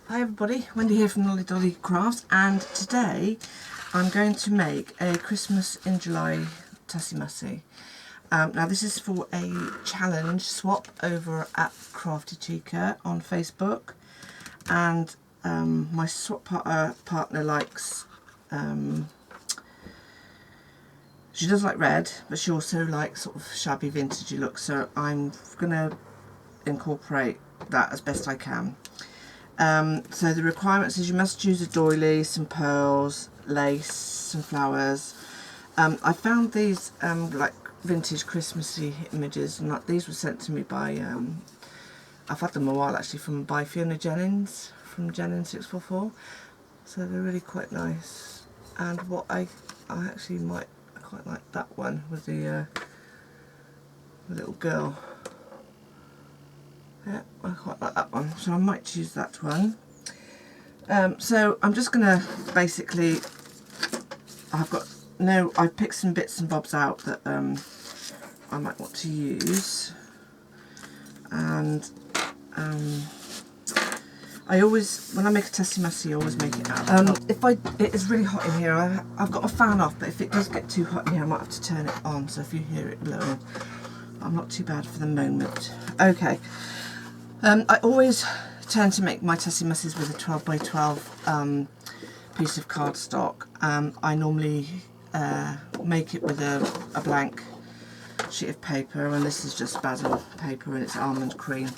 Hi everybody, Wendy here from Lolly Dolly Crafts, and today I'm going to make a Christmas in July Tussie Mussie. Now this is for a challenge swap over at Crafty Chica on Facebook, and my swap partner likes, she does like red, but she also likes sort of shabby vintagey looks, so I'm going to incorporate that as best I can. So the requirements is you must use a doily, some pearls, lace, some flowers. I found these like vintage Christmassy images, and these were sent to me by, I've had them a while actually, by Fiona Jennings from Jennings 644. So they're really quite nice. And what I actually I quite like that one with the little girl. Yeah, I quite like that one, so I might choose that one. So I'm just going to basically, I picked some bits and bobs out that I might want to use, and I always, when I make a Tussie Mussie, I always make it out. It is really hot in here. I've got a fan off, but if it does get too hot in here, I might have to turn it on, so if you hear it blowing, I'm not too bad for the moment. Okay. I always tend to make my Tussie Mussies with a 12 by 12 piece of cardstock. I normally make it with a blank sheet of paper, and this is just basil paper and it's almond cream.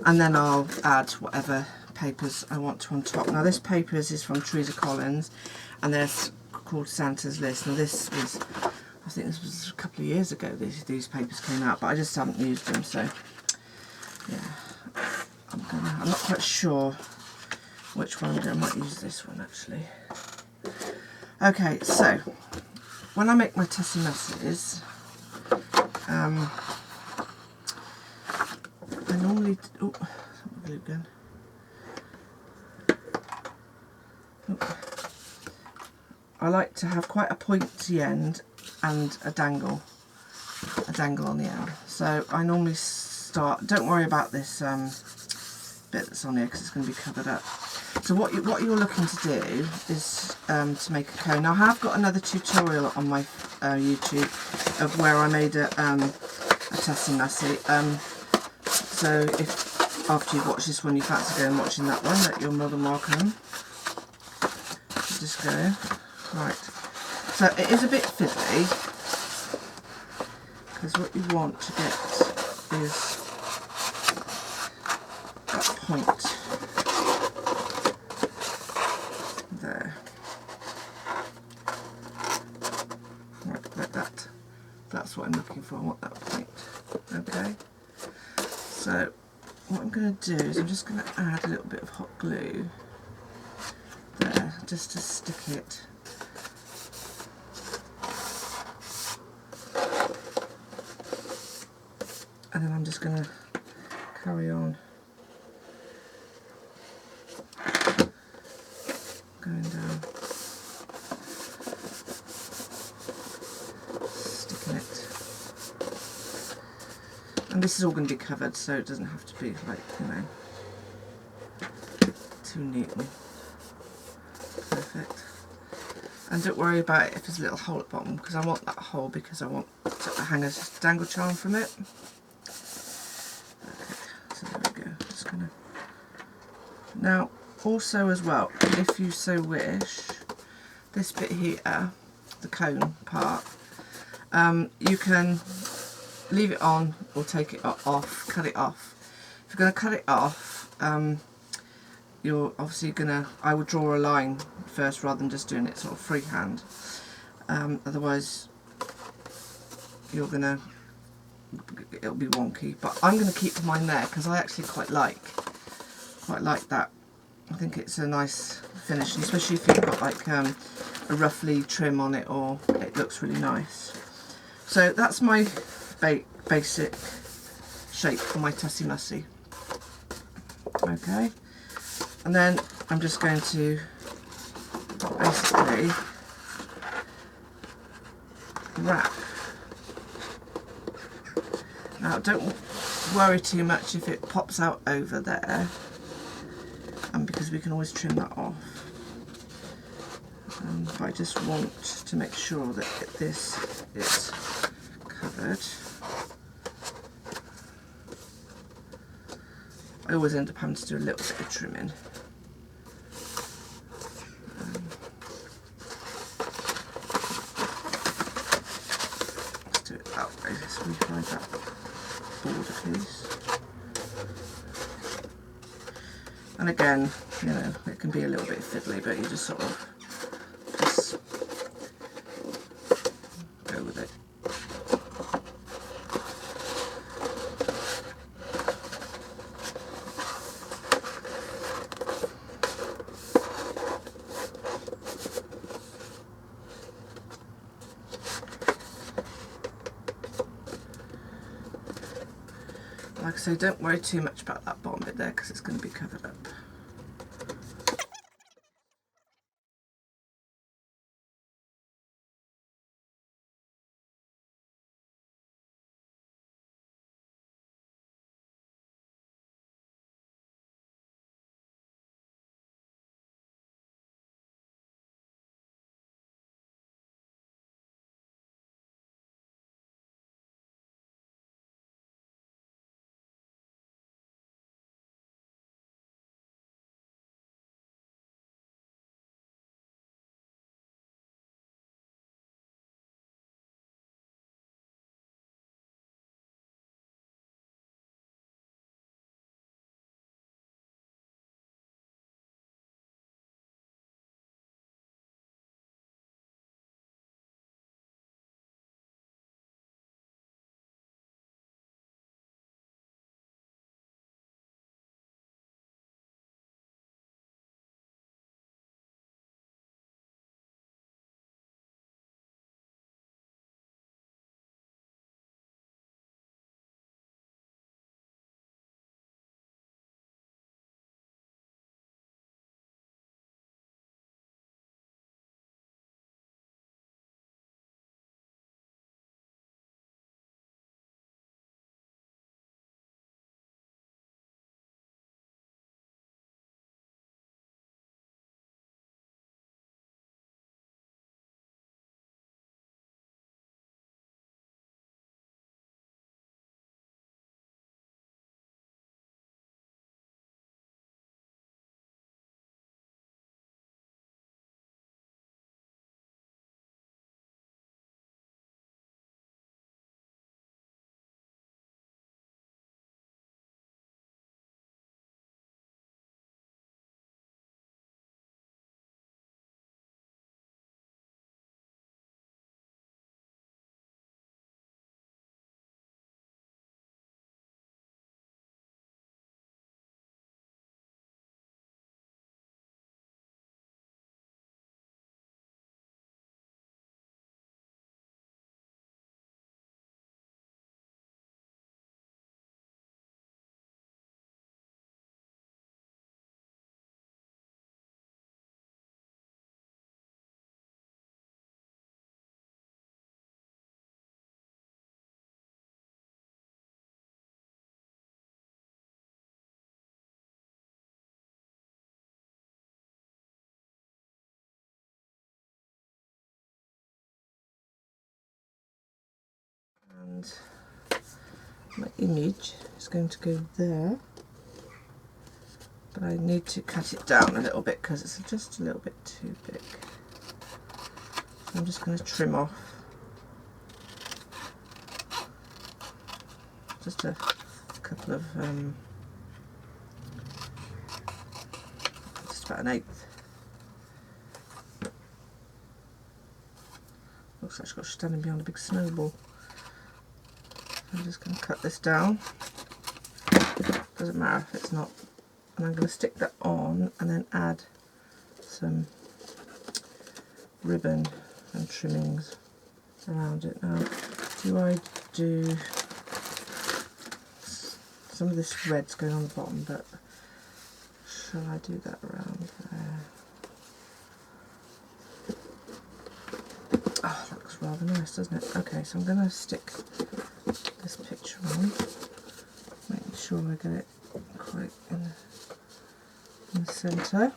And then I'll add whatever papers I want to on top. Now this paper is from Teresa Collins, and they're called Santa's List. Now this was, I think this was a couple of years ago these papers came out, but I just haven't used them, so yeah. I'm not quite sure which one I'm going to. I might use this one actually. Okay, so when I make my Tussie Mussies, I normally glue gun. I like to have quite a pointy end and a dangle on the end. So I normally start. Don't worry about this bit that's on here because it's going to be covered up. So what you're looking to do is to make a cone. Now I have got another tutorial on my YouTube of where I made a Tussie Mussie. So if after you've watched this one you fancy going and watching that one, that you're more than welcome. Just go. Right. So it is a bit fiddly because what you want to get is that point there, right, like that. That's what I'm looking for. I want that point. Okay, so what I'm going to do is I'm just going to add a little bit of hot glue there just to stick it. And then I'm just going to carry on going down, sticking it. And this is all going to be covered, so it doesn't have to be like, too neatly. Perfect. And don't worry about it if there's a little hole at the bottom, because I want that hole because I want to hang a dangle charm from it. So there we go. Just gonna. Now, also as well, if you so wish, this bit here, the cone part, you can leave it on or take it off, cut it off. If you're going to cut it off, you're obviously I would draw a line first rather than just doing it sort of freehand. Otherwise, it'll be wonky, but I'm going to keep mine there because I actually quite like that. I think it's a nice finish, especially if you've got like a ruffly trim on it, or it looks really nice. So that's my basic shape for my Tussie Mussie. Okay, and then I'm just going to basically wrap. Now don't worry too much if it pops out over there, because because we can always trim that off. But I just want to make sure that this is covered. I always end up having to do a little bit of trimming. Let's do it that way. Let's re-hide that border piece. And again, you know, it can be a little bit fiddly, but you just sort of just go with it. Like I say, don't worry too much about that bottom bit there because it's going to be covered up. And my image is going to go there, but I need to cut it down a little bit because it's just a little bit too big. So I'm just going to trim off just a couple of, just about an eighth. Looks like she's got standing behind a big snowball. I'm just going to cut this down. Doesn't matter if it's not. And I'm going to stick that on and then add some ribbon and trimmings around it. Now, do I do some of this red's going on the bottom, but shall I do that around there? Oh, that looks rather nice, doesn't it? Okay, so I'm going to stick this picture on, making sure I get it quite in the centre.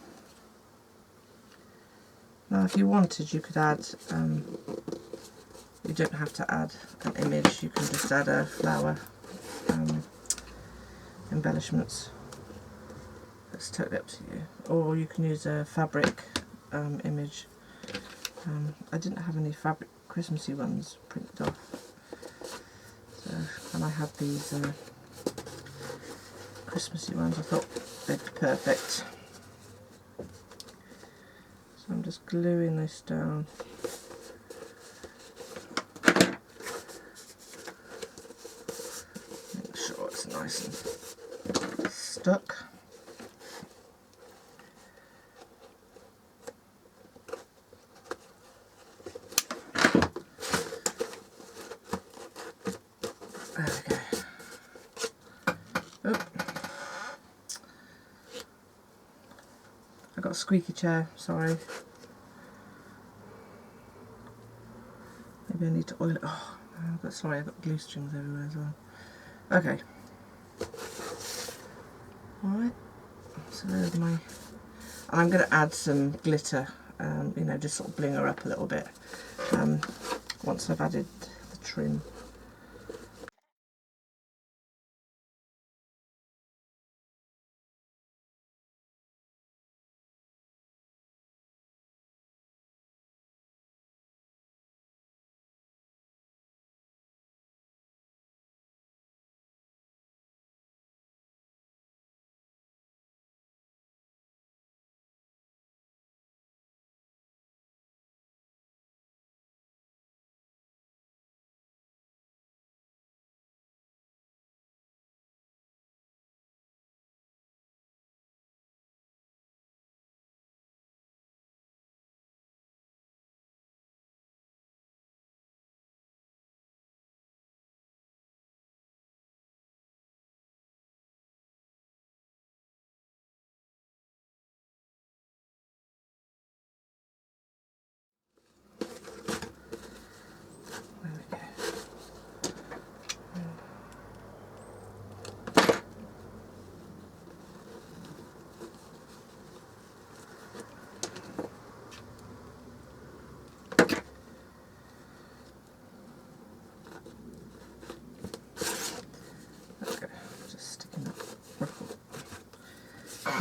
Now if you wanted, you could add, you don't have to add an image, you can just add a flower embellishments. It's totally up to you. Or you can use a fabric image. I didn't have any fabric Christmassy ones printed off. So, and I had these Christmassy ones, I thought they'd be perfect. So I'm just gluing this down. Make sure it's nice and stuck. There we go. Oh. I got a squeaky chair, sorry. Maybe I need to oil it. Oh, sorry, I've got glue strings everywhere as well. Okay. Alright, so there's my... I'm going to add some glitter, you know, just sort of bling her up a little bit once I've added the trim.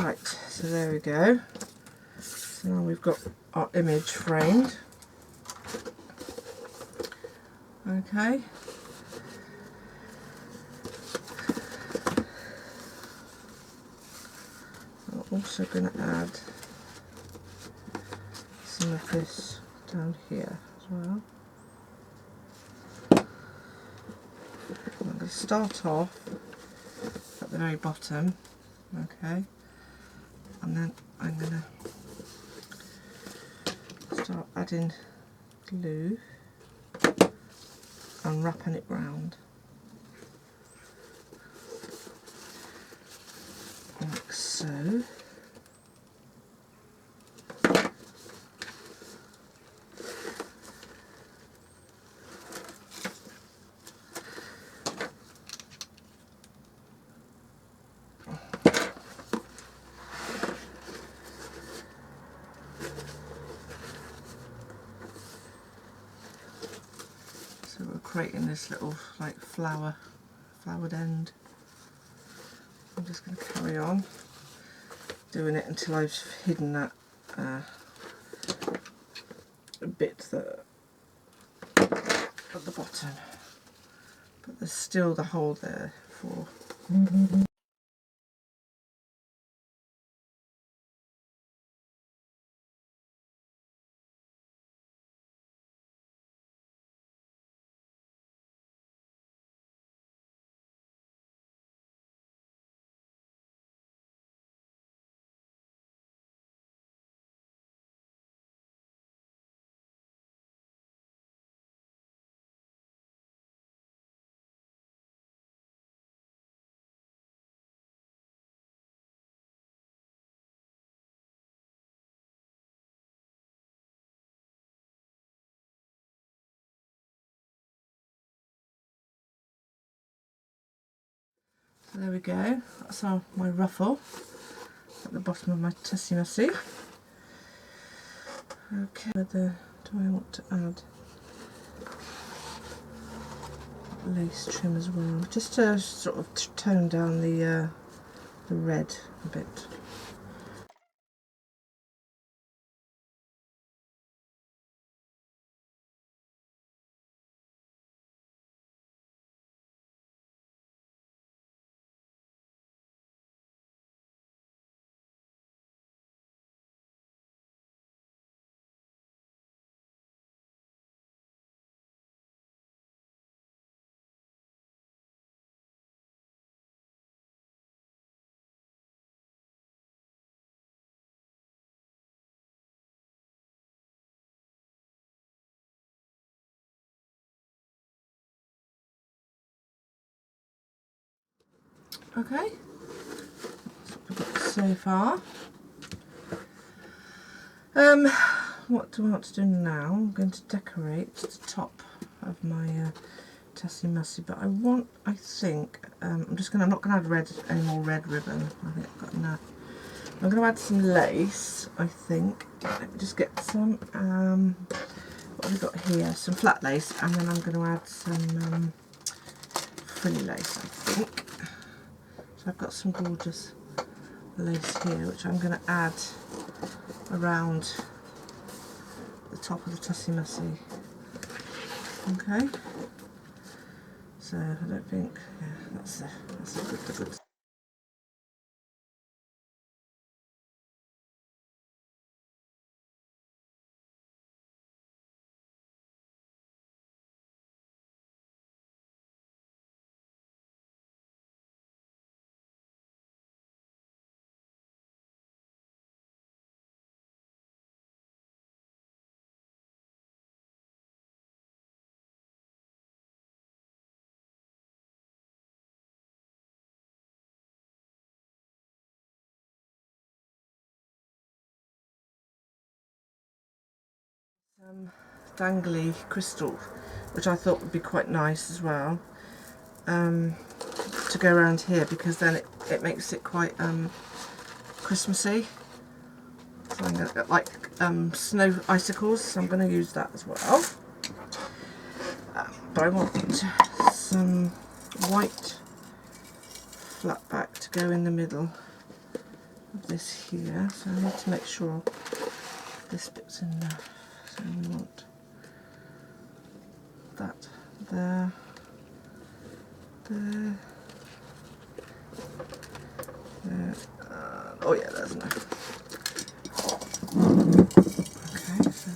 Right, so there we go. So now we've got our image framed. Okay. I'm also going to add some of this down here as well. I'm going to start off at the very bottom, okay, and then I'm going to start adding glue and wrapping it round like so. So we're creating this little like flowered end. I'm just going to carry on doing it until I've hidden that bit that at the bottom, but there's still the hole there for so there we go, that's my ruffle at the bottom of my Tussie Mussie. Okay, whether do I want to add lace trim as well, just to sort of tone down the red a bit. Okay, that's what we've got so far. What do I want to do now? I'm going to decorate the top of my Tussie Mussie, but I think, I'm not going to add any more red ribbon. I think I've got enough. I'm going to add some lace, I think. Let me just get some, what have we got here? Some flat lace, and then I'm going to add some frilly lace, I think. So I've got some gorgeous lace here, which I'm going to add around the top of the Tussie Mussie. Okay, so I don't think, yeah, that's a good. Dangly crystal, which I thought would be quite nice as well, to go around here, because then it makes it quite Christmassy. So I'm going to get like snow icicles, so I'm going to use that as well. But I want some white flat back to go in the middle of this here, so I need to make sure this bit's enough. So we want that there, there, there. Oh yeah, there's enough. Okay, so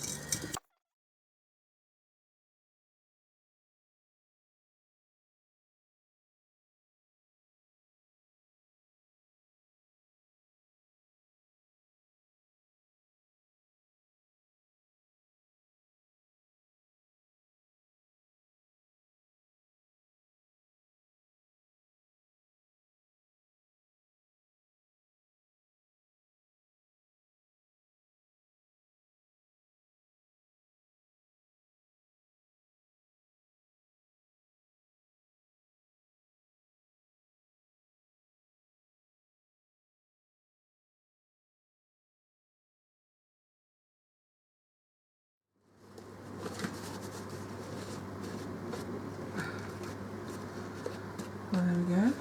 well, there we go.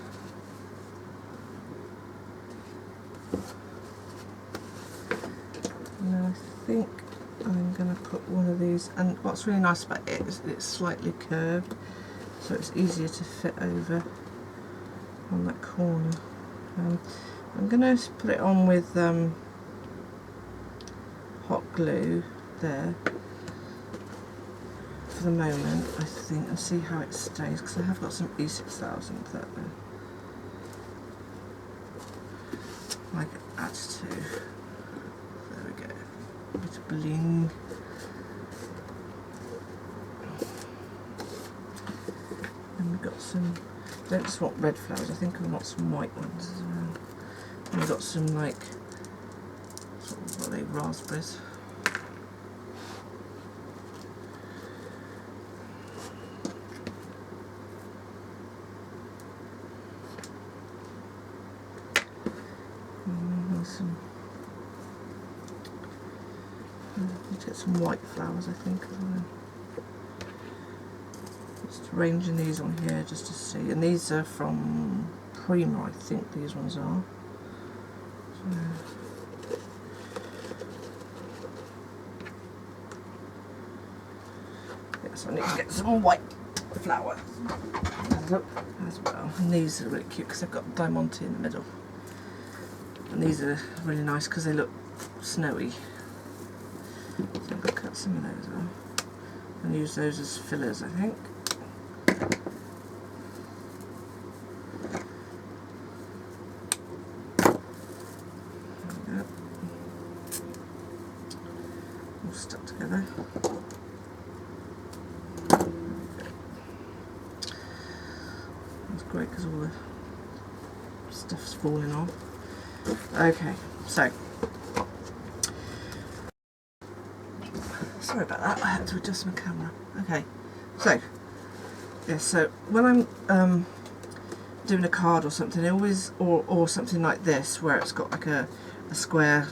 Now I think I'm going to put one of these, and what's really nice about it is it's slightly curved, so it's easier to fit over on that corner. I'm going to put it on with hot glue there for the moment, I think, and see how it stays, because I have got some E6000 that I can add to. There we go. A bit of bling. And we've got some, I don't just want red flowers, I think I want some white ones as well. And we've got some like, sort of, what are they, raspberries. some. Need to get some white flowers, I think, as well. Just arranging these on here just to see. And these are from Prima, I think these ones are. So, yeah, so I need to get some white flowers as well. And these are really cute because they've got diamante in the middle. And these are really nice because they look snowy. So I'm going to cut some of those off and use those as fillers, I think. All stuck together. That's great because all the stuff's falling off. Okay, so sorry about that, I had to adjust my camera. Okay, so yeah, so when I'm doing a card or something, I always or something like this where it's got like a square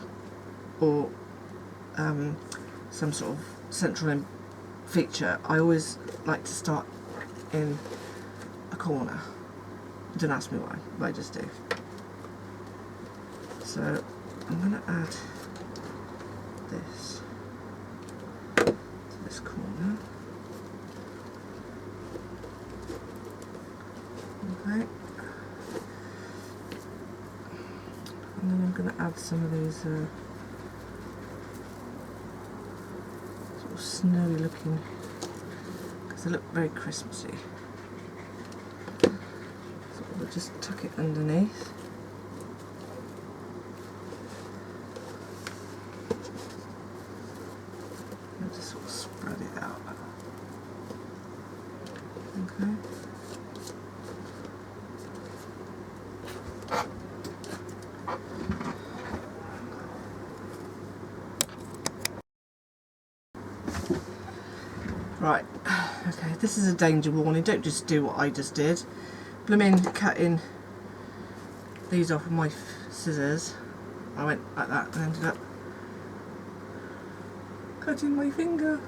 or some sort of central feature, I always like to start in a corner. Don't ask me why, but I just do. So I'm going to add this to this corner. Okay. And then I'm going to add some of these sort of snowy looking, because they look very Christmassy. So we'll just tuck it underneath. And just sort of spread it out. Okay. Right, okay, this is a danger warning, don't just do what I just did. Blooming cutting these off with my scissors. I went like that and ended up cutting my finger.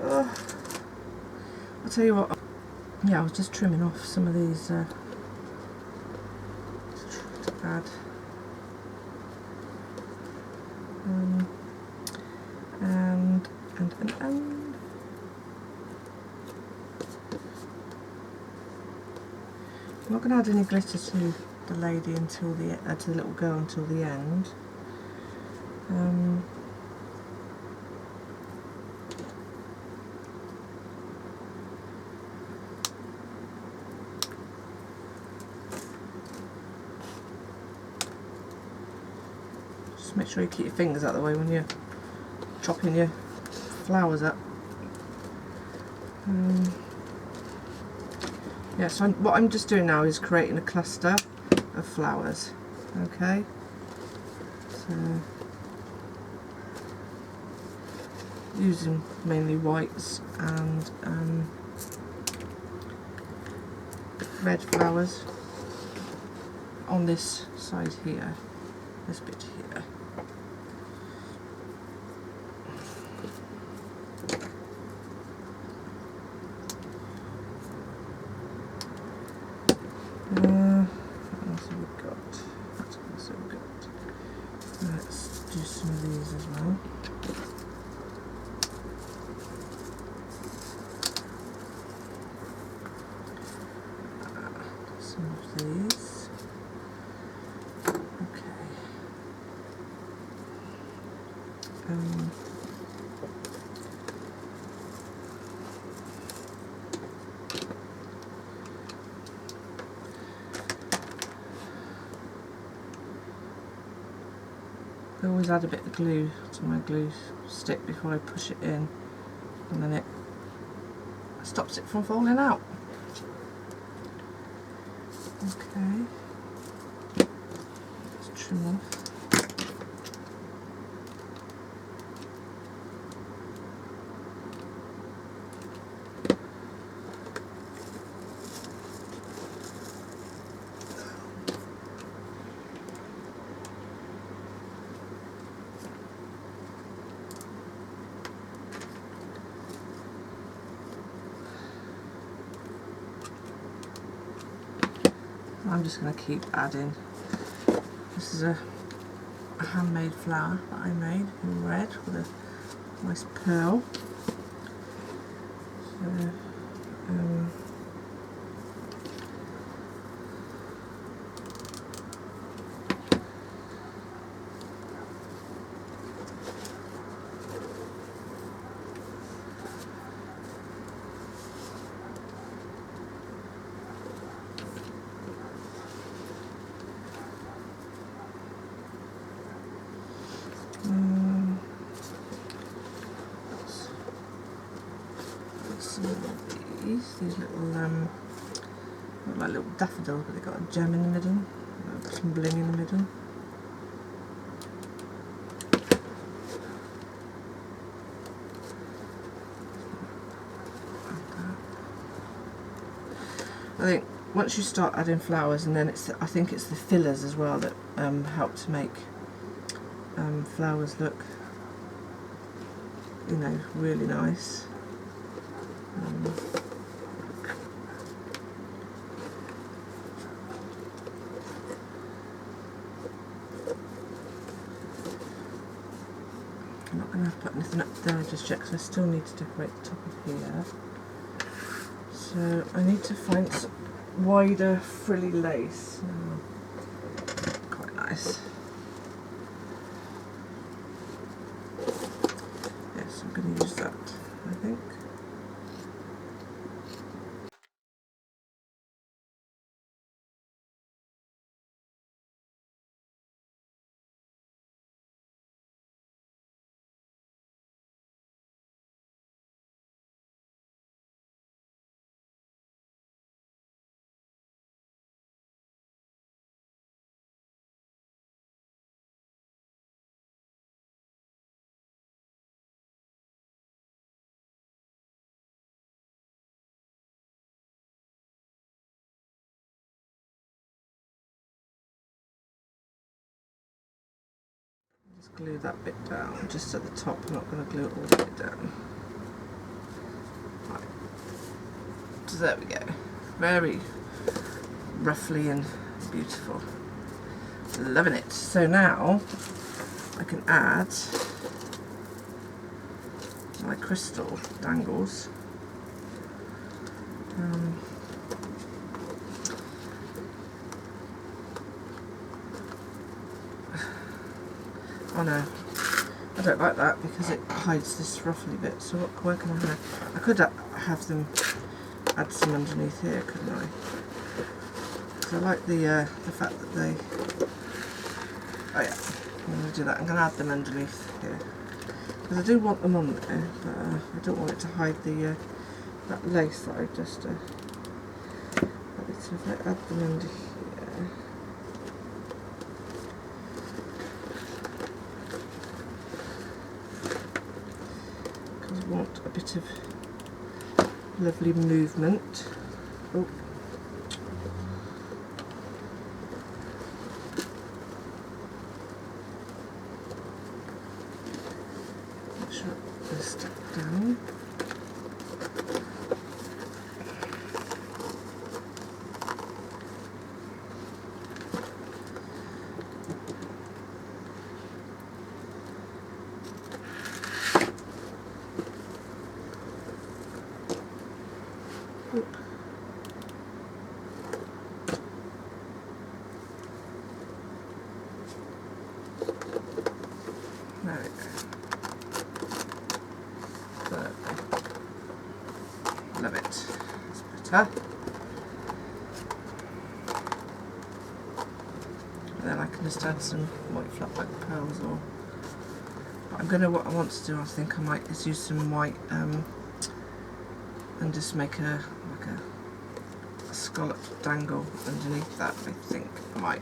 I'll tell you what, yeah, I was just trimming off some of these to add. And I'm not going to add any glitter to the lady until the to the little girl until the end. Just make sure you keep your fingers out of the way when you're chopping your flowers up. Yeah, so what I'm just doing now is creating a cluster of flowers. Okay, so using mainly whites and red flowers on this side here, this bit here. What else have we got? What else have we got? Let's do some of these as well. Some of these. Okay. I always add a bit of glue to my glue stick before I push it in, and then it stops it from falling out. Okay, let's trim off. I'm just going to keep adding. This is a handmade flower that I made in red with a nice pearl. So, these little look like little daffodils, but they've got a gem in the middle, some bling in the middle. I think once you start adding flowers, and then I think it's the fillers as well that help to make flowers look, you know, really nice. I'm not going to put anything up there just yet because I still need to decorate the top of here. So I need to find some wider frilly lace. Quite nice. Yes, I'm going to use that, I think. Just glue that bit down, just at the top. I'm not going to glue it all the way down. Right. So there we go. Very roughly and beautiful. Loving it. So now I can add my crystal dangles. Oh no, I don't like that because it hides this ruffly bit. So where can I have? I could have them add some underneath here, couldn't I? Because I like the fact that they. Oh yeah, I'm going to do that. I'm going to add them underneath here because I do want them on there, but I don't want it to hide the that lace that I just. So if I add them under here. Want a bit of lovely movement. Oh. Make sure it's stuck down. There we go. Love it. That's better. And then I can just add some white flat back pearls, or but what I want to do, I think I might is use some white and just make a scalloped dangle underneath that. I think I might.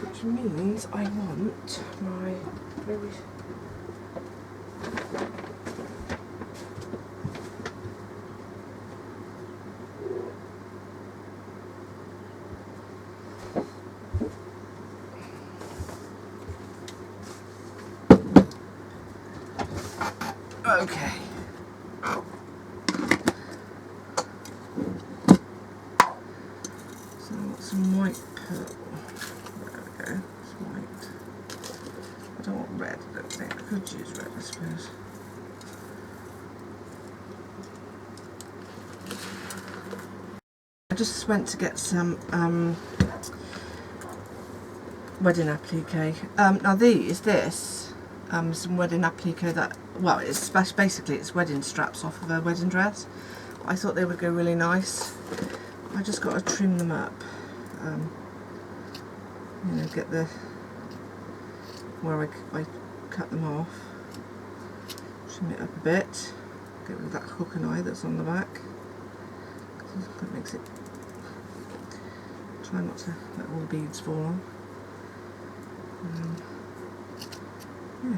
Which means I want my very okay. bit, I suppose. I just went to get some wedding applique. Now some wedding applique that, well, it's basically it's wedding straps off of a wedding dress. I thought they would go really nice. I just got to trim them up. You know, get the where I cut them off, trim it up a bit, get rid of that hook and eye that's on the back. That makes it. Try not to let all the beads fall on. Yeah.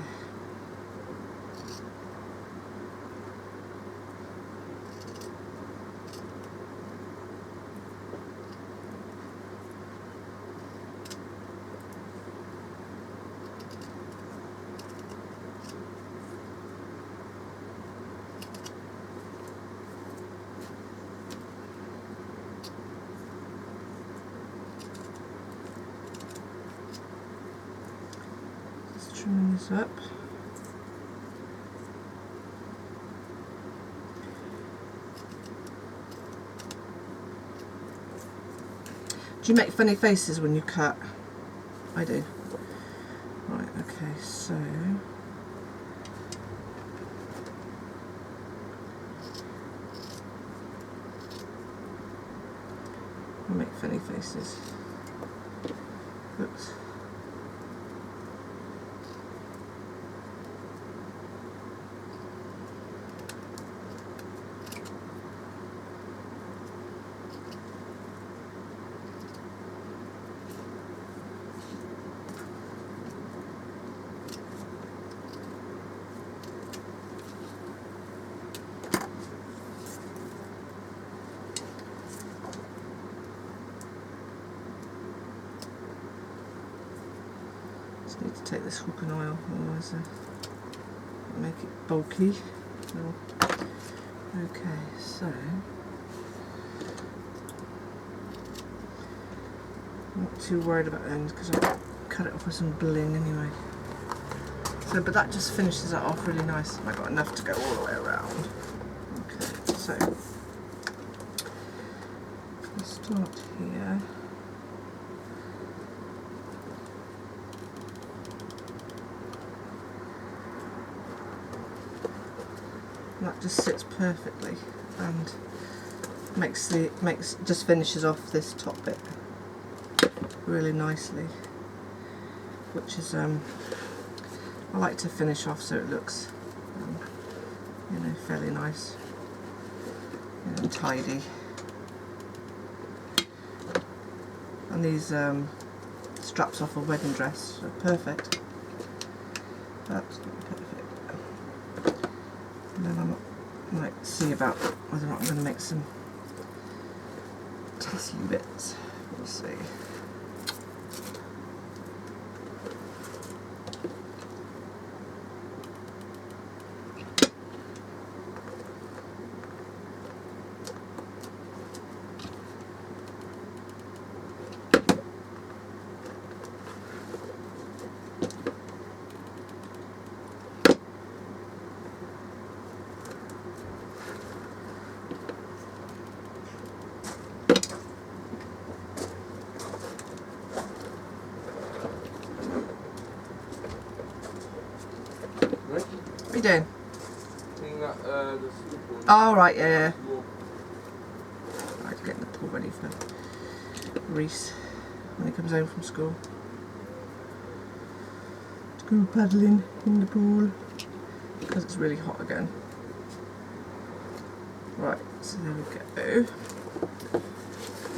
Trimming this up. Do you make funny faces when you cut? I do. Right, okay, so I make funny faces. Oops. Need to take this hook and eye off, otherwise make it bulky. No. Okay, so I'm not too worried about the end because I cut it off with some bling anyway. So, but that just finishes that off really nice. I got enough to go all the way around. Okay, so I'll start here. That just sits perfectly and just finishes off this top bit really nicely, which is I like to finish off so it looks you know, fairly nice, you know, tidy. And these straps off a wedding dress are perfect. That's not perfect. And then I might see about whether or not I'm going to make some Tussie bits. We'll see. What are you doing? Oh, right, yeah. Right, getting the pool ready for Reese when he comes home from school. To go paddling in the pool because it's really hot again. Right, so there we go.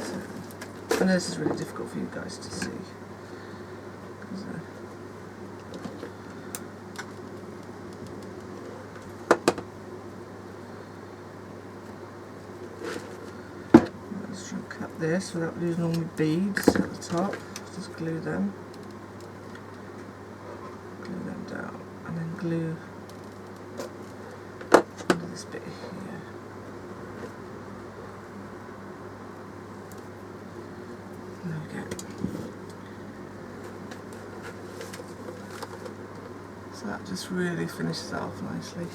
So, I know this is really difficult for you guys to see. Cut this without losing all my beads at the top. Just glue them down, and then glue onto this bit here. There we go. So that Just really finishes it off nicely.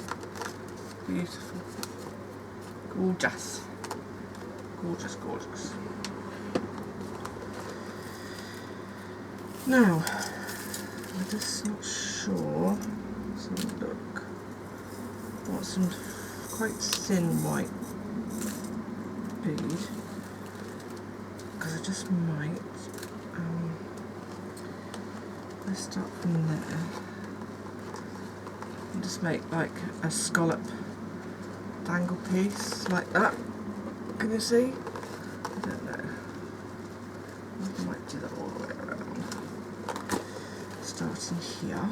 Beautiful. Gorgeous. Gorgeous, gorgeous. Now, I'm just not sure. Let's have a look. I want some quite thin white bead, because I just might. Let's start from there and just make like a scallop dangle piece like that. Can you see? I don't know. I might do that all the way around. Starting here.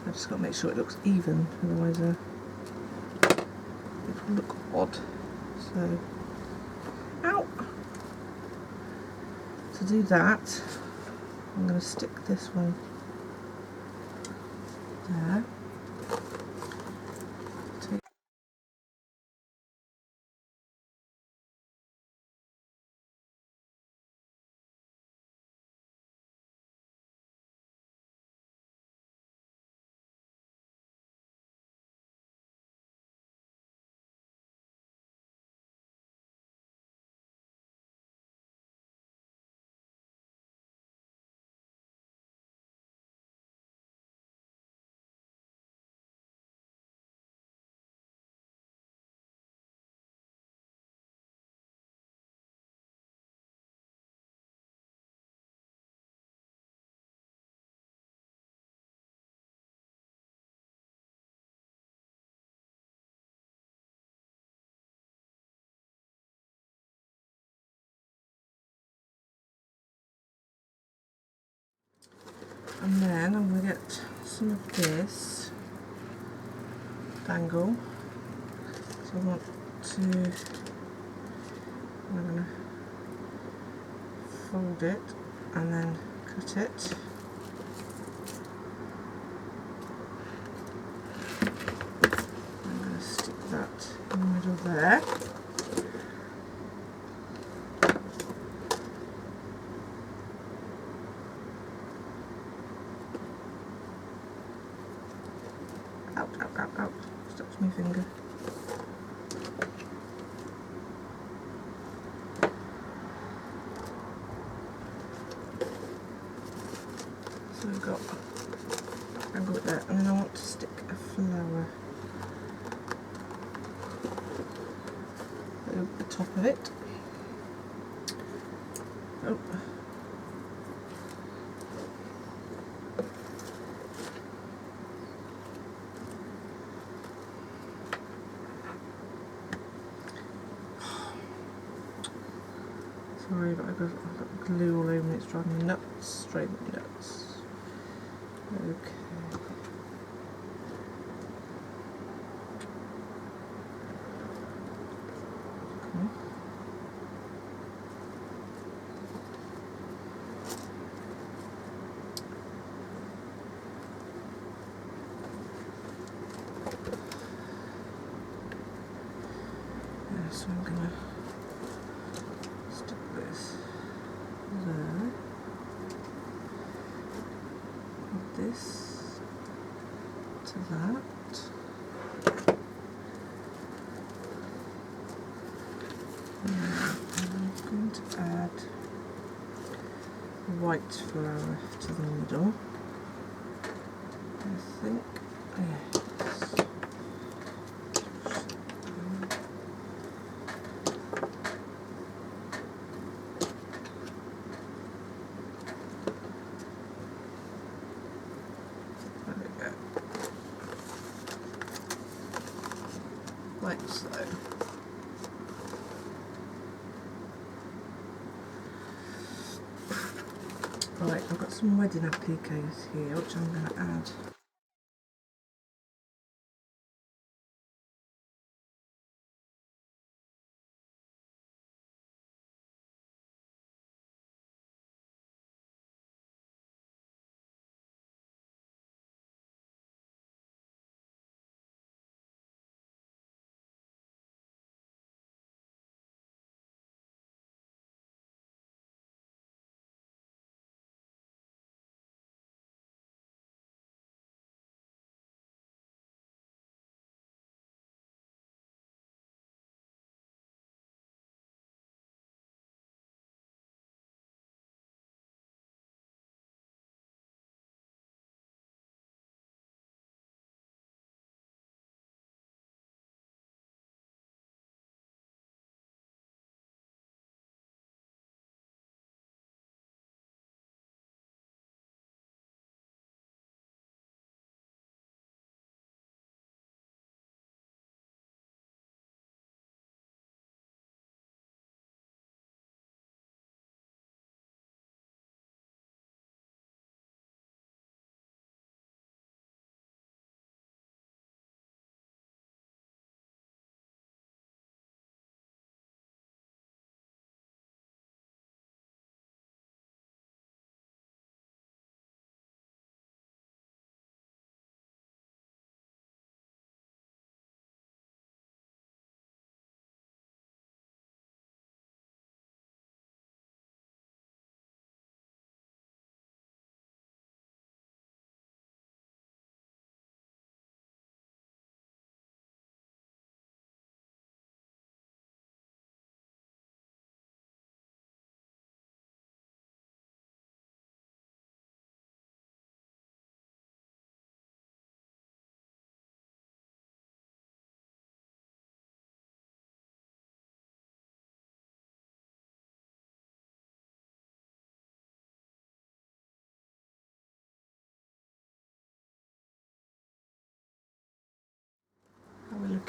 I just got to make sure it looks even, otherwise it will look odd. So, ow! To do that, I'm going to stick this one there. And then I'm going to get some of this dangle. So I want to, I'm going to fold it and then cut it. I'm going to stick that in the middle there. Out, out, out, out. Stops my finger. So I've got angle it there, and then I want to stick a flower over the top of it. Oh. Sorry, but I've got glue all over me, it's driving me nuts, driving me nuts. Okay. So I'm going to stick this there, add this to that, and I'm going to add a white flower to the middle, I think. Yes. Like so. Right, I've got some wedding appliques here which I'm going to add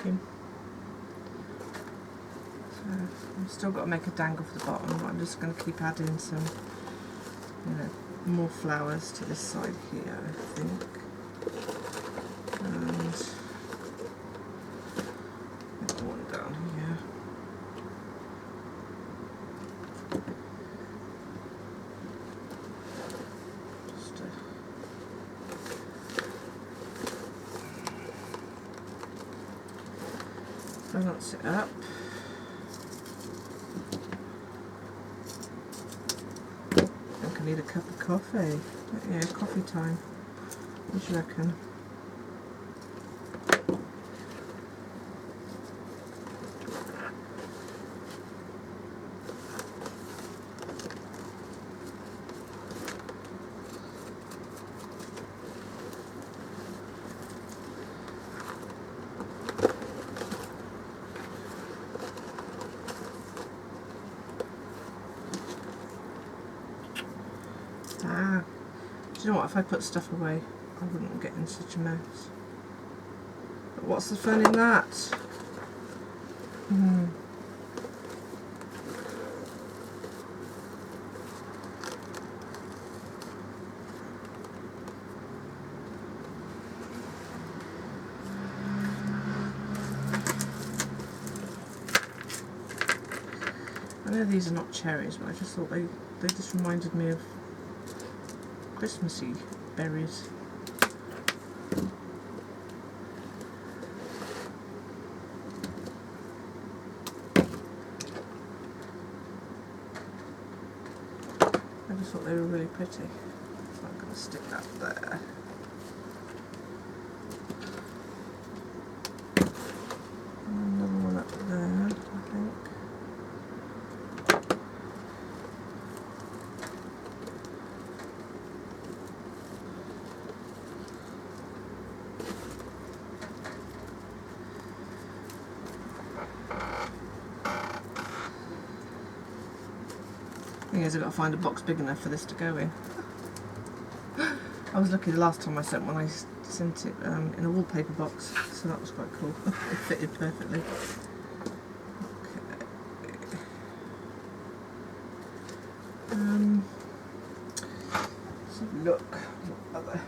working. So I've still got to make a dangle for the bottom, but I'm just going to keep adding some, you know, more flowers to this side here, I think. And maybe one down here. Just balance it up. I need a cup of coffee. Yeah, coffee time. What do you reckon? Ah, do you know what? If I put stuff away, I wouldn't get in such a mess. But what's the fun in that? I know these are not cherries, but I just thought they just reminded me of Christmassy berries. I just thought they were really pretty. So I'm going to stick that there. And another one up there, I think. Thing is, I've got to find a box big enough for this to go in. I was lucky the last time I sent one, I sent it in a wallpaper box, so that was quite cool. It fitted perfectly. Okay. Let's have a look. What other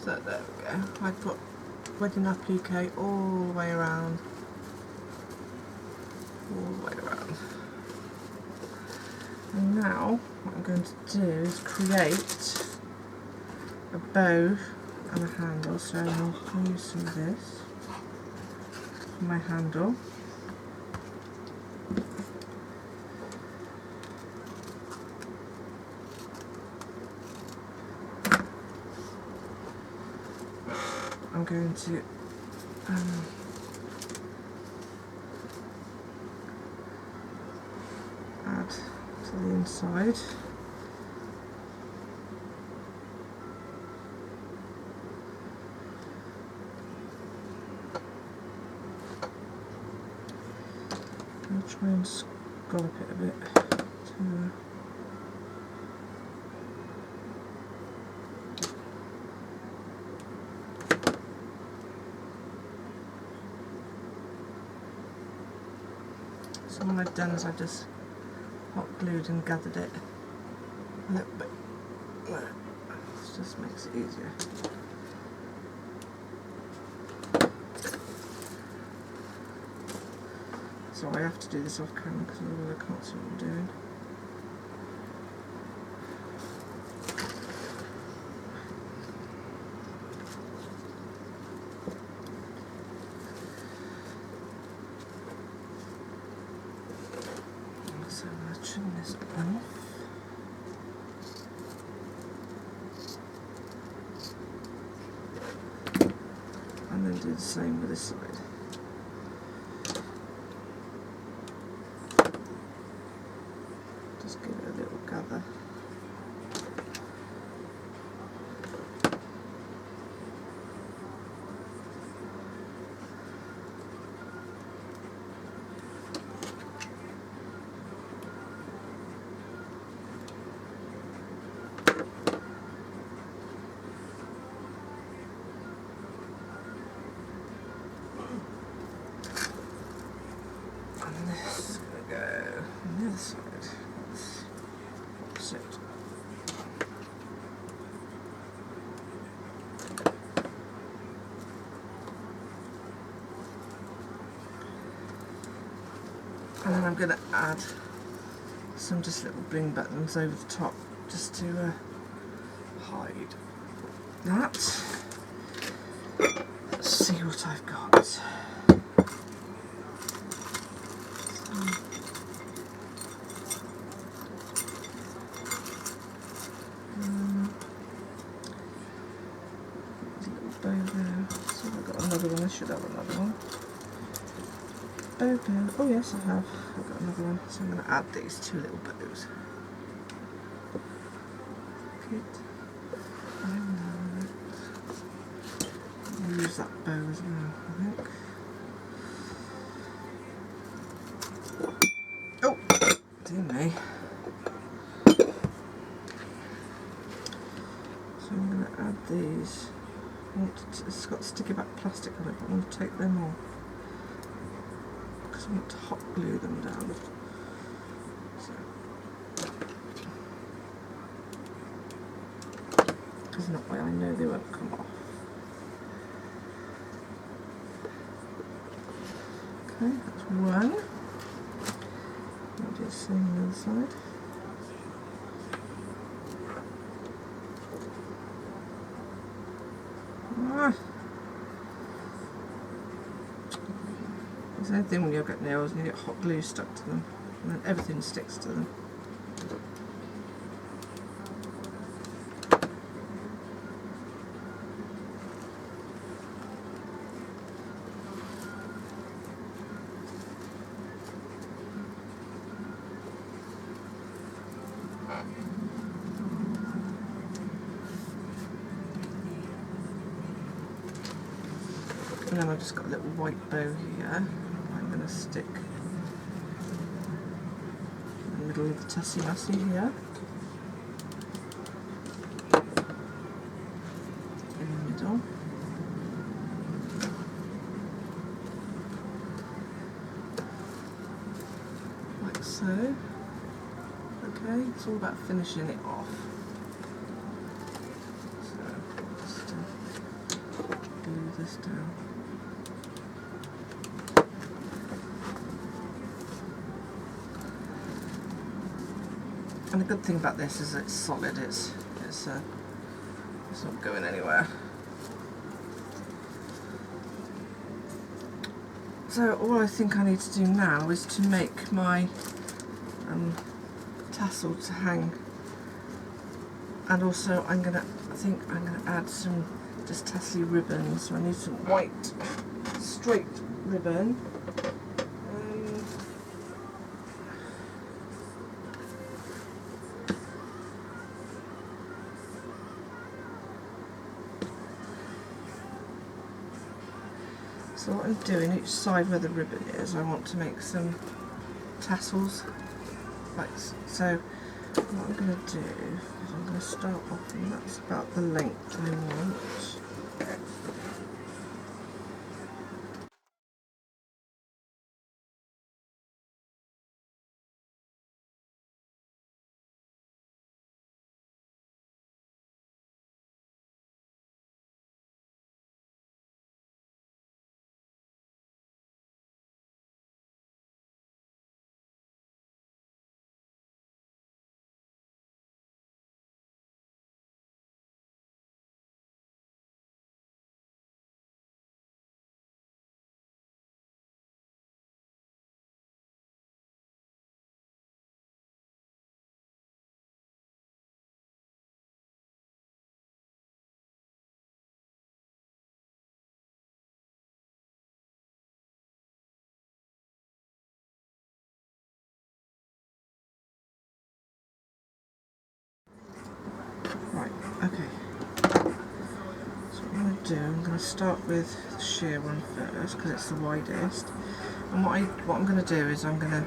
So there we go. I put wedding applique all the way around. All the way around. And now what I'm going to do is create a bow and a handle. So I'll use some of this for my handle. I'm going to add to the inside. I'll try and scallop it a bit to so what I've done is I've just hot glued and gathered it a little bit. This just makes it easier. So I have to do this off camera because otherwise I can't see what I'm doing. So I'm going to trim this off. And then do the same with this side. Just give it a little gather. And this is going to go on the other side. That's it. And then I'm going to add some just little bling buttons over the top just to hide that. Let's see what I've got. Bow there. So I've got another one. I should have another one. Bow. Oh yes, I have. I've got another one. So I'm going to add these two little bows. Good. And I'll use that bow as well, I think. Oh, dear me. So I'm going to add these. It's got sticky back plastic on it, but I want to take them off because I want to hot glue them down. So, because that way I know they won't come off. Okay, that's one. I'll do the same on the other side. It's the only thing when you get nails and you get hot glue stuck to them, and then everything sticks to them. And then I've just got a little white bow here. I'm going to stick in the middle of the Tussie Mussie here. In the middle. Like so. Okay, it's all about finishing it off. So, just this down. And the good thing about this is it's solid. It's not going anywhere. So all I think I need to do now is to make my tassel to hang, and also I think I'm gonna add some just tassely ribbon. So I need some white straight ribbon. So what I'm doing, each side where the ribbon is, I want to make some tassels, like so. What I'm going to do is I'm going to start off, and that's about the length I want. Right, okay. So what I'm going to do, I'm going to start with the sheer one first because it's the widest. And what I'm going to do is I'm going to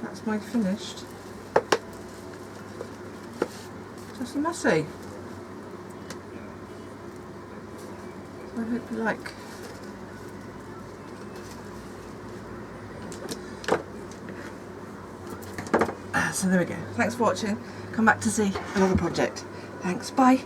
that's my finished Tussie Mussie. I hope you like. So there we go. Thanks for watching. Come back to see another project. Thanks. Bye.